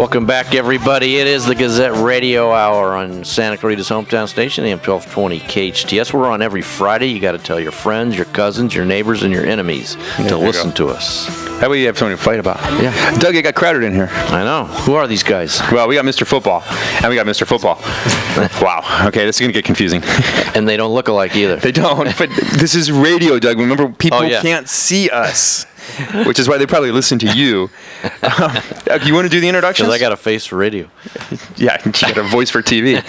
Welcome back, everybody. It is the Gazette Radio Hour on Santa Clarita's hometown station, AM-1220 KHTS. We're on every Friday. You got to tell your friends, your cousins, your neighbors, and your enemies to listen to us. That way you have something to fight about. Yeah. Doug, it got crowded in here. I know. Who are these guys? Well, we got Mr. Football, and we got Mr. Football. Wow. Okay, this is going to get confusing. And they don't look alike either. They don't, but this is radio, Doug. Remember, people can't see us, which is why they probably listen to you. You want to do the introductions? Because I got a face for radio. Yeah, you got a voice for TV.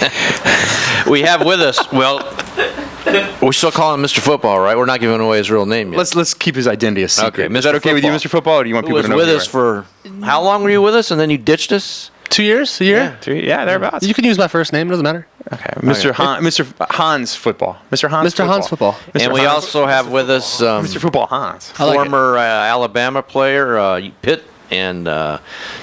We have with us, we're still calling him Mr. Football, right? We're not giving away his real name yet. Let's keep his identity a secret. Okay, is that okay with you, Mr. Football, or do you want people to know who was with us for, how long were you with us, and then you ditched us? 2 years? A year? Yeah, thereabouts. You can use my first name. It doesn't matter. Okay. Mr. Hans Football. Mr. Hans Football. And we also have with us Mr. Football Hans. Former Alabama player, Pitt, and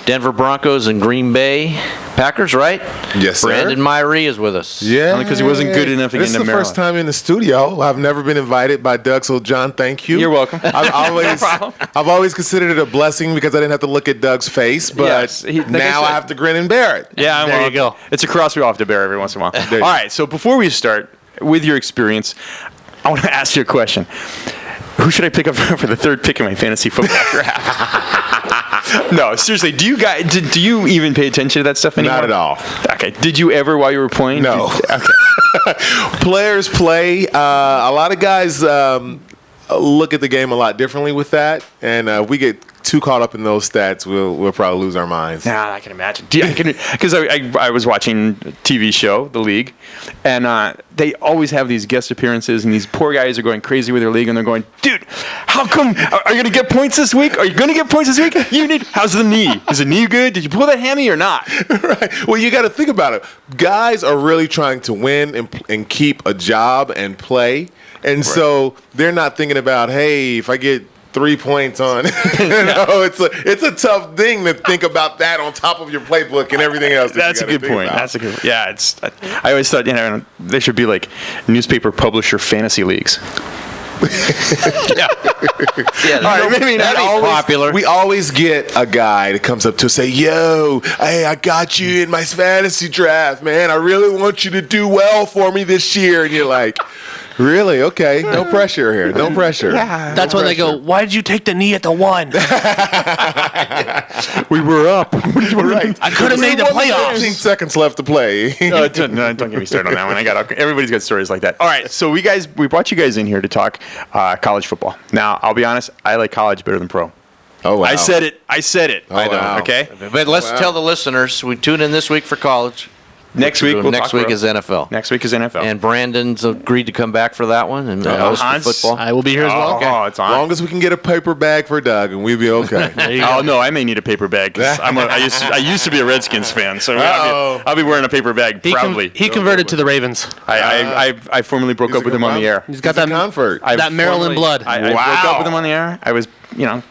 Denver Broncos and Green Bay Packers, right? Yes, sir. Brandon Myree is with us. Yeah. Only because he wasn't good enough to get into Maryland. This is the first time in the studio. I've never been invited by Doug, so John, thank you. You're welcome. I've always considered it a blessing because I didn't have to look at Doug's face, but now I have to grin and bear it. Yeah, there you go. It's a cross we all have to bear every once in a while. All right, so before we start, with your experience, I want to ask you a question. Who should I pick up for the third pick in my fantasy football draft? No, seriously, do you guys do you even pay attention to that stuff anymore? Not at all. Okay. Did you ever while you were playing? No. Okay. Players play. A lot of guys look at the game a lot differently with that, and we get too caught up in those stats, we'll probably lose our minds. Yeah, I can imagine. Because I was watching a TV show, The League, and they always have these guest appearances, and these poor guys are going crazy with their league, and they're going, dude, how come? Are you going to get points this week? Are you going to get points this week? How's the knee? Is the knee good? Did you pull that hammy or not? Right. Well, you got to think about it. Guys are really trying to win and keep a job and play, and so they're not thinking about, hey, if I get 3 points on. It's a tough thing to think about that on top of your playbook and everything else. That's a good point. That's a good point. Yeah, I always thought there should be like newspaper publisher fantasy leagues. Yeah. All right, maybe not popular. We always get a guy that comes up to us say, "Yo, hey, I got you in my fantasy draft, man. I really want you to do well for me this year." And you're like, really? Okay. No pressure here. No pressure. Yeah. That's when they go, why did you take the knee at the 1? We were up. Right. I could have made the playoffs. 15 seconds left to play. No, don't get me started on that one. Everybody's got stories like that. All right. So we brought you guys in here to talk college football. Now, I'll be honest. I like college better than pro. Oh, wow. I said it. Oh, wow. Okay. But let's tell the listeners, we tune in this week for college. Next week is NFL. Next week is NFL. And Brandon's agreed to come back for that one and host the football. I will be here as well. Okay. Oh, it's on. As long as we can get a paper bag for Doug, and we'll be okay. Oh no, I may need a paper bag because I used to be a Redskins fan, so I'll be wearing a paper bag proudly. He converted to the Ravens. I formally broke up with him on the air. He's got that comfort. That Maryland blood. I broke up with him on the air. I was,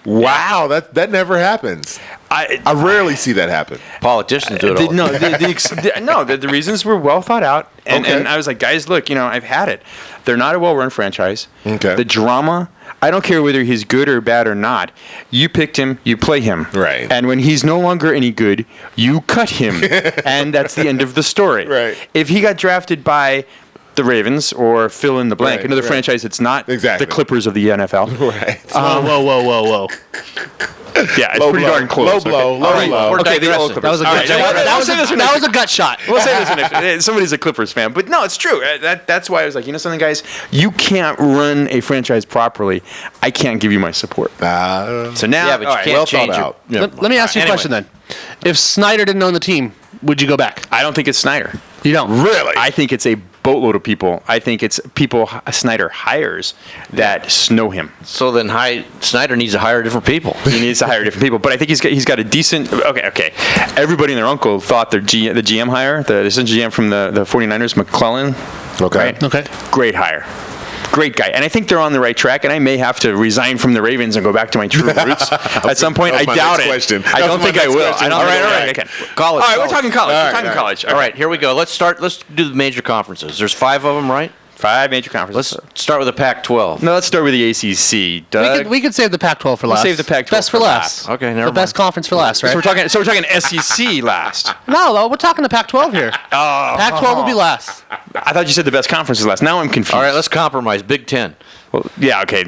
Wow, that never happens. I rarely see that happen. Politicians do it all. The reasons were well thought out, and I was like, guys, look, I've had it. They're not a well-run franchise. Okay. The drama, I don't care whether he's good or bad or not. You picked him, you play him. Right. And when he's no longer any good, you cut him, and that's the end of the story. Right. If he got drafted by the Ravens or fill in the blank, another franchise that's not the Clippers of the NFL. Right. Whoa. Yeah, it's pretty darn close. Low blow. Okay, that was a gut shot. We'll say this somebody's a Clippers fan, but no, it's true. That's why I was like, something, guys, you can't run a franchise properly. I can't give you my support. So now, but you can't change out. Let me ask you a question then. If Snyder didn't own the team, would you go back? I don't think it's Snyder. You don't? Really? I think it's a boatload of people. I think it's people Snyder hires that snow him. So then Snyder needs to hire different people. He needs to hire different people. But I think he's got a decent... Okay. Everybody and their uncle thought the GM hire, the assistant GM from the 49ers, McClellan. Okay. Right? Okay. Great hire. Great guy. And I think they're on the right track, and I may have to resign from the Ravens and go back to my true roots at some point. I doubt it. I don't think I will. All right. Okay. College. All right, we're talking college. All right, here we go. Let's do the major conferences. There's 5 of them, right? 5 major conferences. Let's start with the Pac-12. No, let's start with the ACC. Doug? We could save the Pac-12 for We'll last. save the Pac-12 best for for last. Okay, never The mind. best conference for last, right? So we're talking SEC last. No, we're talking the Pac-12 here. Pac-12 will be last. I thought you said the best conference is last. Now I'm confused. All right, let's compromise. Big Ten. Well, yeah, okay.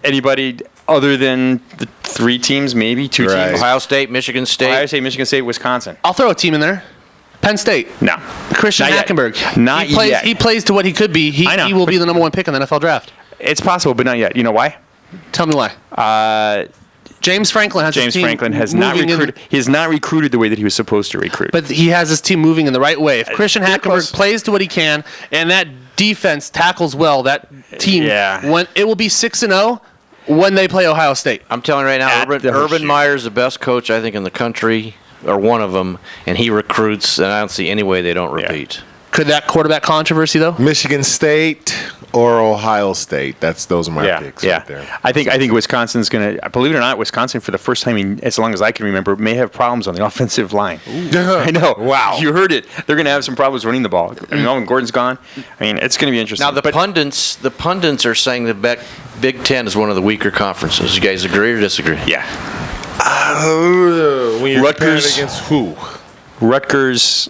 Anybody other than the 3 teams, maybe 2 Right. teams? Ohio State, Michigan State. Ohio State, Michigan State, Wisconsin. I'll throw a team in there. Penn State. No. Christian Not yet. Hackenberg. Not he plays, yet. He plays to what he could be. I know, He will but- be the number 1 pick in the NFL draft. It's possible, but not yet. You know why? Tell me why. James Franklin has his James team Franklin has not moving in- recruited. He has not recruited the way that he was supposed to recruit. But he has his team moving in the right way. If Christian they're Hackenberg close. plays to what he can, and that defense tackles well, that team, Yeah. when it will be 6-0 when they play Ohio State. I'm telling you right now, At the Urban Horseshoe. Meyer's the best coach, I think, in the country, or one of them, and he recruits, and I don't see any way they don't repeat. Could that quarterback controversy though? Michigan State or Ohio State. Those are my picks right there. I think Wisconsin's going to, believe it or not, Wisconsin for the first time in as long as I can remember may have problems on the offensive line. I know. Wow. You heard it. They're going to have some problems running the ball. You know, when Gordon's gone. I mean, it's going to be interesting. Now, the pundits are saying the Big Ten is one of the weaker conferences. You guys agree or disagree? Yeah. When you're comparing Rutgers. against who? Rutgers,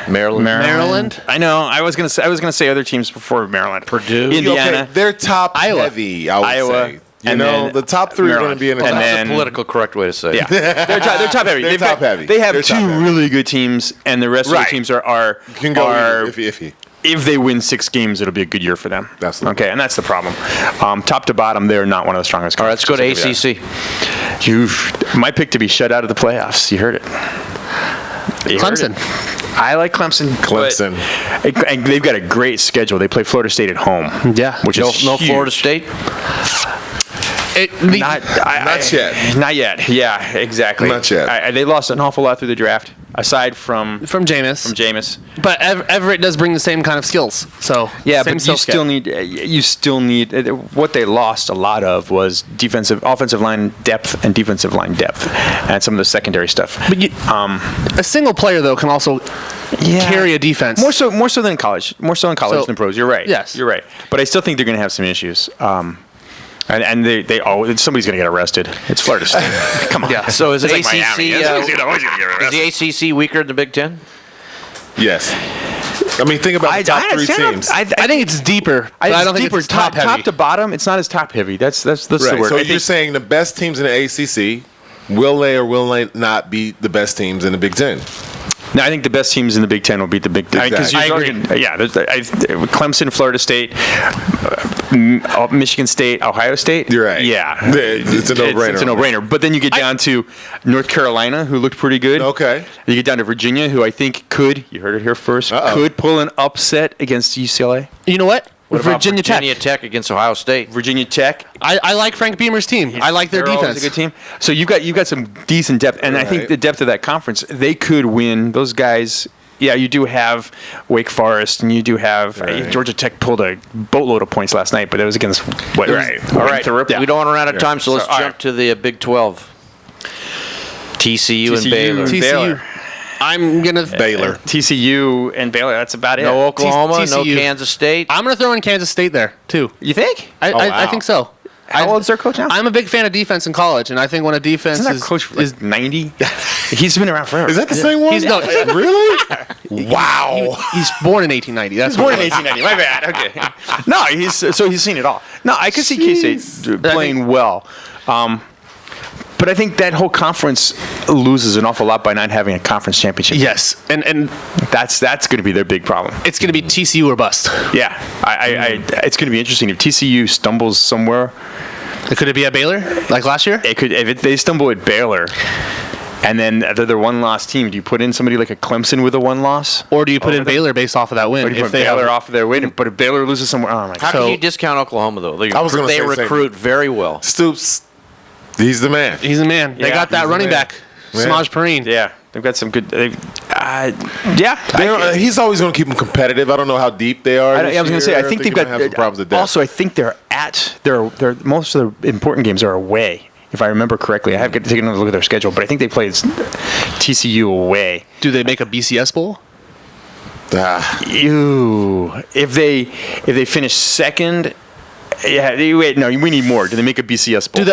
Maryland? I know. I was gonna say other teams before Maryland. Purdue? Indiana. Okay, they're top Iowa. heavy, I would Iowa, say. You and know, then the top 3 are going to Maryland. be in the And top. That's then- the political correct way to say Yeah, it. they're top heavy. They're They've top got- heavy. They have They're 2 top heavy. really good teams, and the rest of Right. the teams are Can go are iffy. if they win 6 games, it'll be a good year for them. Absolutely. Okay, and that's the problem. Top to bottom, they're not one of the strongest. All right, let's go to conferences. ACC. My pick to be shut out of the playoffs. You heard it. You heard Clemson. it. I like Clemson. Clemson. but- and they've got a great schedule. They play Florida State at home. Yeah. which No, is no huge. Florida State? Not yet. Not yet. Yeah, exactly. Not yet. They lost an awful lot through the draft, aside from From Jameis. Jameis. But Everett does bring the same kind of skills. So Yeah, same but skill you still need what they lost a lot of was offensive line depth and defensive line depth, and some of the secondary stuff. But a single player though can also carry a defense. More so than in college. More so in college So- than pros. You're right. Yes. you're right. But I still think they're going to have some issues. And they always somebody's going to get arrested. It's Florida State. Come on. Yeah. So is It's ACC, like Miami. Somebody's always gonna get arrested. is the ACC weaker than the Big Ten? Yes. I mean, think about the top 3 teams. I think it's deeper. But I don't think it's top heavy. Top to bottom, it's not as top heavy. That's the Right. word. So I you're think- saying the best teams in the ACC will they or will they not be the best teams in the Big Ten? No, I think the best teams in the Big Ten will beat the Big Ten. Exactly. I agree. Yeah, Clemson, Florida State, Michigan State, Ohio State. You're right. Yeah, It's a no-brainer. It's a no-brainer. But then you get down to North Carolina, who looked pretty good. Okay. You get down to Virginia, who I think could, you heard it here first, Uh-oh. could pull an upset against UCLA. You know what? What about Virginia Tech. Virginia Tech against Ohio State? Virginia Tech. I like Frank Beamer's team. I like their They're always defense. a good team. So you've got some decent depth, and I think Right. the depth of that conference, they could win. Those guys, yeah, you do have Wake Forest, and you do have Right. Georgia Tech pulled a boatload of points last night, but it was against what? It was Right. All right, Winthrop? we don't want to run out of time, so let's all jump right. to the Big 12. TCU and Baylor. TCU. Baylor. I'm gonna Baylor. TCU and Baylor. That's about it. No Oklahoma, no TCU. Kansas State. I'm gonna throw in Kansas State there too. You think? I wow. think so. How old's their coach now? I'm a big fan of defense in college, and I think when a defense Isn't that is coach like 90? He's been around forever. Is that the same one? He's no- Really? Wow. he's born in 1890. That's Born in what it was. 1890. My bad. Okay. No, he's seen it all. No, I could see K-State playing well. But I think that whole conference loses an awful lot by not having a conference championship. Yes, and That's going to be their big problem. it's gonna be TCU or bust. Yeah, it's going to be interesting if TCU stumbles somewhere. Could it be at Baylor like last year? It could if they stumble at Baylor, and then they're their one-loss team. Do you put in somebody like a Clemson with a one-loss? Or do you put in Over them? Baylor based off of that win? Or do you put Baylor off of their win? But if Baylor loses somewhere, oh my How god! can you discount Oklahoma, though? I was gonna They say the same. recruit very well. Stoops. He's the man. He's the man. They Yeah, got that he's the running man. back, Yeah. Samaj Perine. Yeah, they've got some good. He's always going to keep them competitive. I don't know how deep they are. I this was going to say, year. I think they've you might got. have some problems with that. Also, I think they're at their most of the important games are away. If I remember correctly, I have to take another look at their schedule, but I think they played TCU away. Do they make a BCS bowl? If they finish second, wait, no, we need more. Do they make a BCS bowl?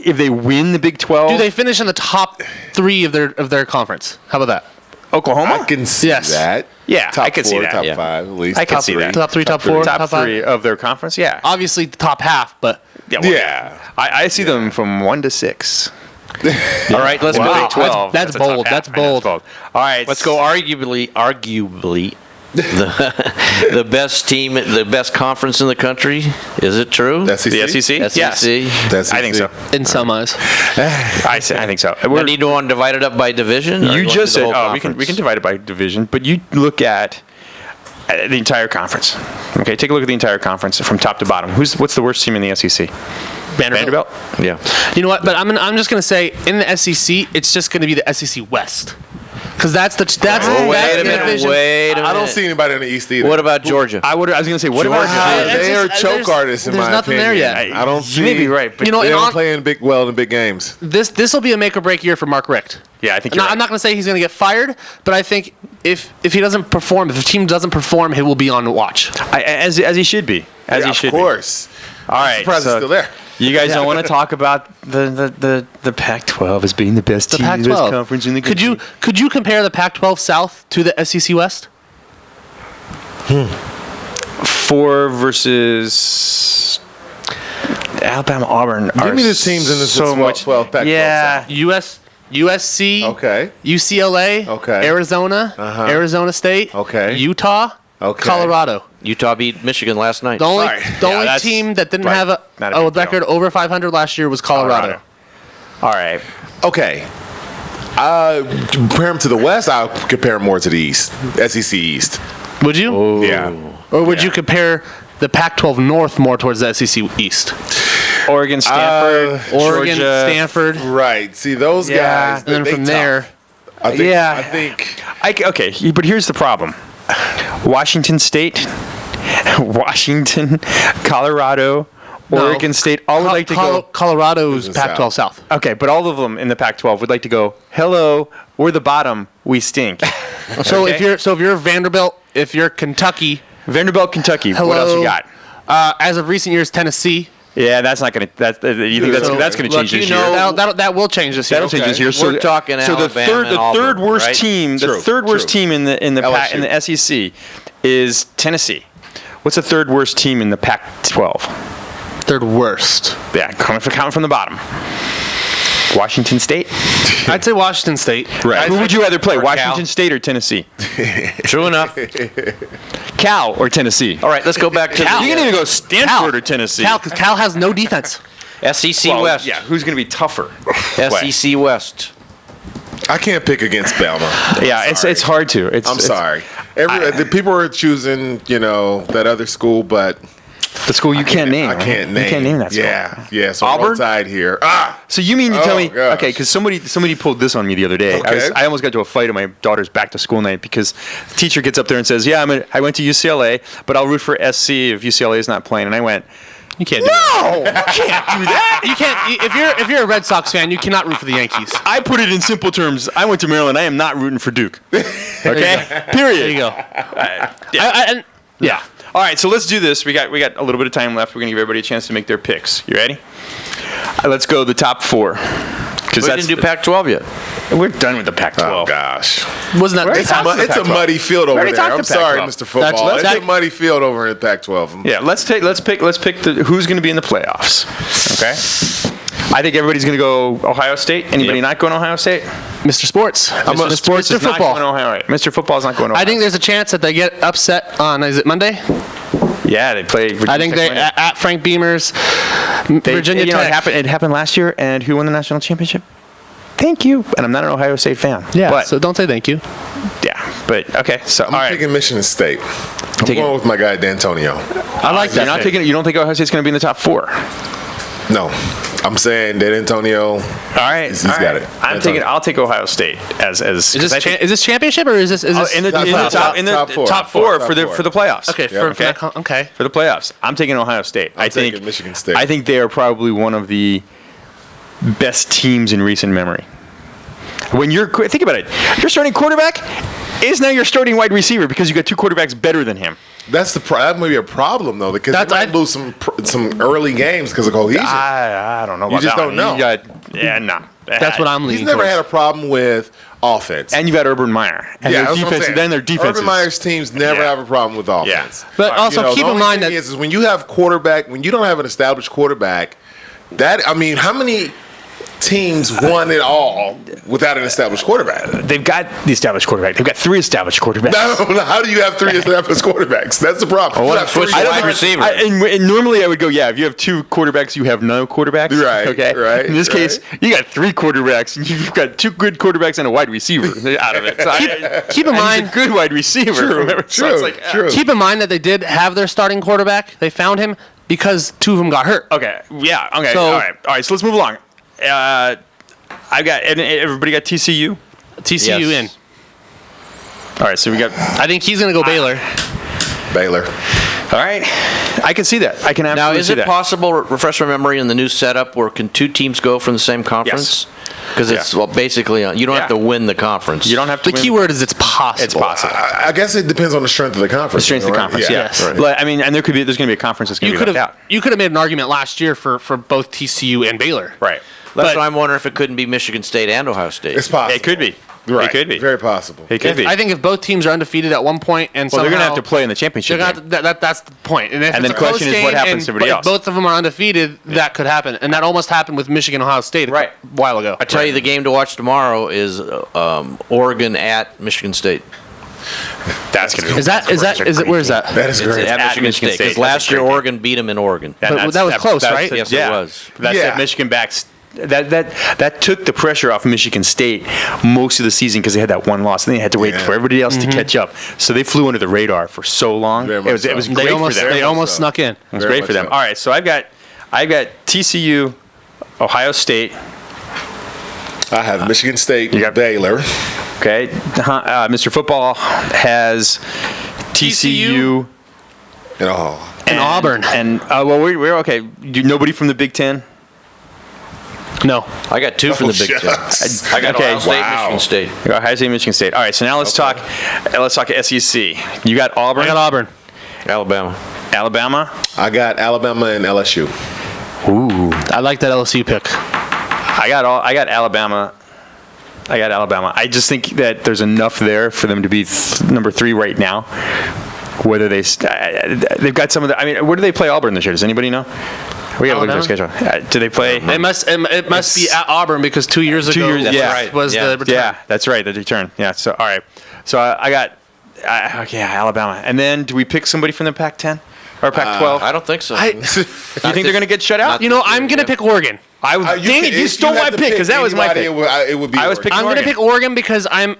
If they win the Big 12, do they finish in the top 3 of their conference? How about that? Oklahoma? I can see that. Yeah, top I could see 4, that. top Yeah. 5 at least. I could see that. Top 3, top 4, top top 3 of their conference. Yeah. Obviously, the top half, but Yeah. I see them from 1 to 6. All right, let's Wow. go. Big 12. That's a top bold. half, That's man. bold. All right, Let's go. Arguably, the best team, the best conference in the country. Is it true? That's The SEC. SEC. Yes. I think so. in some eyes. I think so. I need to want to divide it up by division. or You going just through said, the whole we can conference? divide it by division, but you look at the entire conference. Okay, take a look at the entire conference from top to bottom. What's the worst team in the SEC? Vanderbilt. Yeah. You know what? But I'm just gonna say in the SEC, it's just gonna be the SEC West, because that's the Wait a minute. division. Wait a minute. I don't see anybody in the East either. What about Georgia? I was going to say, what about Georgia? They are There's- choke artists in there's my nothing there opinion. yet. I don't see. You may be right, but You know, They and don't on- play in big games. This will be a make or break year for Mark Richt. Yeah, I think No, you're right. I'm not going to say he's going to get fired, but I think if he doesn't perform, if the team doesn't perform, he will be on watch. As he should be. As Yeah, he should of course. be. All right. Surprised it's still there. You guys don't want to talk about the Pac-12 as being the best The team, Pac-12 best conference in the country. Could you compare the Pac-12 South to the SEC West? 4 versus Alabama, Auburn. Give me the teams in this so 12 much. 12 Pac-12 Yeah. USC, Okay. UCLA, Okay. Arizona, Uh-huh. Arizona State, Okay. Utah, Okay. Colorado. Utah beat Michigan last night. The only Right. the Yeah, only that's- team that didn't right. have Not a a big deal. record over 500 last year was Colorado. All right. Okay. Compare them to the West. I'll compare them more to the East. SEC East. Would you? Yeah. Or would you compare the Pac-12 North more towards the SEC East? Oregon, Stanford, Oregon, Georgia. And Uh, Right. See, those Yeah. guys. then they from tough. there, I think, Yeah. I think. Okay, but here's the problem. Washington State, Washington, Colorado, No. Oregon State, all would like to go. Colorado's the Pac-12 South. Okay, but all of them in the Pac-12 would like to go, hello, we're the bottom, we stink. So Okay. if you're Vanderbilt, if you're Kentucky, Vanderbilt, Kentucky, hello. what else you got? As of recent years, Tennessee. Yeah, that's not going to, you think So, that's going to change look, this you year? know- That will change this year. That'll change this year. We're talking so the Alabama third, and the Auburn, third worst right? team, the True, third worst true. team in the LSU. in the SEC is Tennessee. What's the third worst team in the Pac-12? Third worst. Yeah, coming from the bottom. Washington State. I'd say Washington State. Right. Who would you rather play, Or Washington Cal. State or Tennessee? True enough. Cal or Tennessee? All right, let's go back to You can the even go Stanford or Tennessee. Cal has no defense. SEC Well, West. Yeah, who's going to be tougher? SEC West. I can't pick against Bama. Yeah, I'm sorry. it's hard to. I'm sorry. The people are choosing, that other school, but The school you can't name. I right? can't name. You can't name that school. Yeah. So Auburn? we're tied here. So you mean to tell me? gosh. Okay, because somebody pulled this on me the other day. Okay. I almost got to a fight at my daughter's back to school night because the teacher gets up there and says, "Yeah, I went to UCLA, but I'll root for SC if UCLA is not playing." And I went, You can't do "No, I can't do that." You can't. If you're a Red Sox fan, you cannot root for the Yankees. I put it in simple terms. I went to Maryland. I am not rooting for Duke. Okay. Period. There you go. Yeah. All right, so let's do this. We got a little bit of time left. We're gonna give everybody a chance to make their picks. You ready? Let's go the top 4. We didn't do Pac-12 yet. We're done with the Pac-12. Oh gosh, Wasn't that? Right. it's a muddy field over already there. talked I'm to sorry, Pac-12. Mr. Football. That's- It's a muddy field over in the Pac-12. Yeah, let's pick who's going to be in the playoffs. Okay. I think everybody's going to go Ohio State. Anybody Yep. not going Ohio State? Mr. Sports. Mr. Sports is not Football. going Ohio. Right. Mr. Football's not going Ohio. I think there's a chance that they get upset on. Is it Monday? Yeah, they play. Virginia I think Tech they Monday. at Frank Beamer's They- Virginia you know, Tech. It happened last year, and who won the national championship? Thank you. And I'm not an Ohio State fan. Yeah. But, So don't say thank you. yeah. But okay. So I'm all right. picking Michigan State. I'm Taking- going with my guy D'Antonio. I like You're that. not taking. You don't think Ohio State's going to be in the top 4? No, I'm saying D'Antonio. All right. He's got it. I'll take Ohio State as. Is this championship or is this? in the top four for the playoffs. Okay. Okay. Okay. For the playoffs, I'm taking Ohio State. I think taking Michigan State. I think they are probably one of the best teams in recent memory. When think about it, you're starting quarterback, is now your starting wide receiver because you got two quarterbacks better than him. That's that may be a problem though, because they might lose some early games because of cohesion. I don't know about You just that don't one. know. No. That's what I'm leaning He's never towards. had a problem with offense. And you've got Urban Meyer. And yeah, their that's what I'm defense, saying. then their defense. Urban Meyer's teams never have a problem with offense. But also keep the in only mind thing that is when you have when you don't have an established quarterback, how many teams won it all without an established quarterback? They've got the established quarterback. They've got three established quarterbacks. No, how do you have three established quarterbacks? That's the problem. Well, You have switch three to wide wide receiver. And normally I would go, if you have two quarterbacks, you have no quarterbacks. Right, Okay. right, In this right. case, you got three quarterbacks, and you've got two good quarterbacks and a wide receiver out of it. So keep in and mind- he's a good wide receiver. True. keep in mind that they did have their starting quarterback. They found him because two of them got hurt. Okay. Yeah. Okay. So- all right. So let's move along. I've got everybody got TCU. TCU Yes. in. All right. So we got. I think he's going to go Baylor. Baylor. All right. I can see that. I can Now, absolutely is see it that. possible, refresh my memory, in the new setup where can two teams go from the same conference? Because it's basically, you don't have to win the conference. You don't have to. The key word is it's possible. It's possible. I guess it depends on the strength of the conference. Strength of the conference, yeah. Yes. Right. But, I mean, and there's going to be a conference that's going You to be could left have out. made an argument last year for both TCU and Baylor. Right. That's but- why I'm wondering if it couldn't be Michigan State and Ohio State. It's possible. It could be. Right. It could be. Very possible. It could be. I think if both teams are undefeated at one point and Well, they're going to somehow- have to play in the championship They're game. gonna have to- that's the point. And, if And it's then a the question close is what game happens and to everybody if else. both of them are undefeated, that could happen. And that almost happened with Michigan Ohio State a while ago. I tell you, the game to watch tomorrow is Oregon at Michigan State. That's going to be. Is it? Where is that? That is It's great. at Michigan State. Because last year Oregon beat them in Oregon. But that was close, right? Yes, it was. That's Yeah. that Michigan backs. That took the pressure off Michigan State most of the season because they had that one loss. And they had to wait for everybody else to catch up. So they flew under the radar for so long. Very It much was so. great for them. They almost snuck in. It was Very great for much them. so. All right, so I've got TCU, Ohio State. I have Michigan State, You got- Baylor. Okay, Mr. Football has TCU And Auburn. and we're okay. Nobody from the Big Ten. No. I got two from the Big Ten. shucks. I got Okay. Ohio State, Wow. Michigan State. Ohio State, Michigan State. All right, so now let's talk SEC. You got Auburn, I got Auburn. Alabama. Alabama. I got Alabama and LSU. I like that LSU pick. I got Alabama. I just think that there's enough there for them to be number 3 right now. Whether they've got some of the. I mean, where do they play Auburn this year? Does anybody know? We got to look at their schedule. Do they play? It must be at Auburn because 2 years ago. 2 years, that's yeah. right, was Yeah. the return. Yeah, that's right. The return. Yeah. So all right. So I got Alabama. And then do we pick somebody from the Pac-10 or Pac-12? I don't think so. Do you think they're going to get shut out? You know, I'm gonna pick Oregon. Dang it! You stole my pick because that was my pick. It would be. I was Oregon. picking I'm gonna Oregon. pick Oregon because I'm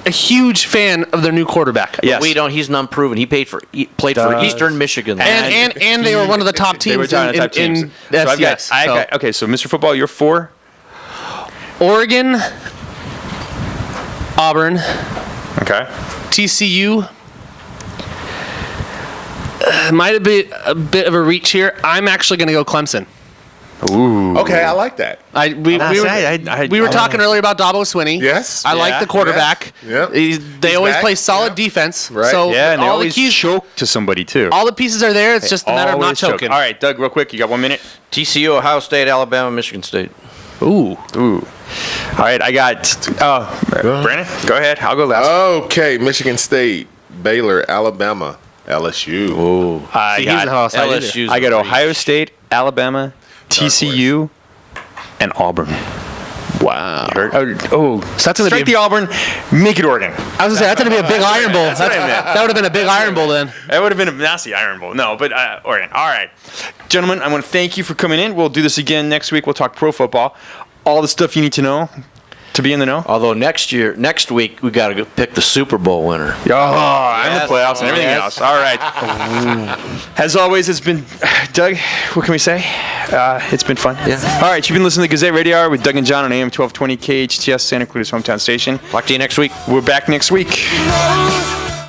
a huge fan of their new quarterback. Yes. We don't. He's an unproven. He played for Eastern Michigan. And they were one of the top They were teams top teams. in So I've got, FCS. okay, so Mr. Football, you're 4. Oregon, Auburn, Okay. TCU. Might have been a bit of a reach here. I'm actually going to go Clemson. Ooh. Okay, I like that. We were talking earlier about Dabo Swinney. Yes. I like the quarterback. Yep. They He's always back. play solid Yep. defense. Right. So Yeah, and they all the always keys, choke to somebody too. all the pieces are there. It's just a matter of not Always choke. choking. All right, Doug, real quick, you got 1 minute. TCU, Ohio State, Alabama, Michigan State. Ooh. Ooh. All right, I got. Brandon, go ahead. I'll go last. Okay, Michigan State, Baylor, Alabama, LSU. Ooh. I See, he's got the house I did. LSU's I got a Ohio reach. State, Alabama, TCU, and Auburn. Wow. Oh, So that's gonna strike be the Auburn, make it Oregon. I was gonna say that's gonna be a big Iron Bowl. what I meant. That would have been a big Iron Bowl then. That would have been a nasty Iron Bowl. No, but Oregon. All right. Gentlemen, I want to thank you for coming in. We'll do this again next week. We'll talk pro football. All the stuff you need to know to be in the know. Although next week, we got to go pick the Super Bowl winner. And the playoffs and everything Yes. else. All right. As always, it's been, Doug, what can we say? It's been fun. Yeah. All right, you've been listening to the Gazette Radio Hour with Doug and John on AM-1220 KHTS, Santa Cruz hometown station. Talk to you next week. We're back next week. Knows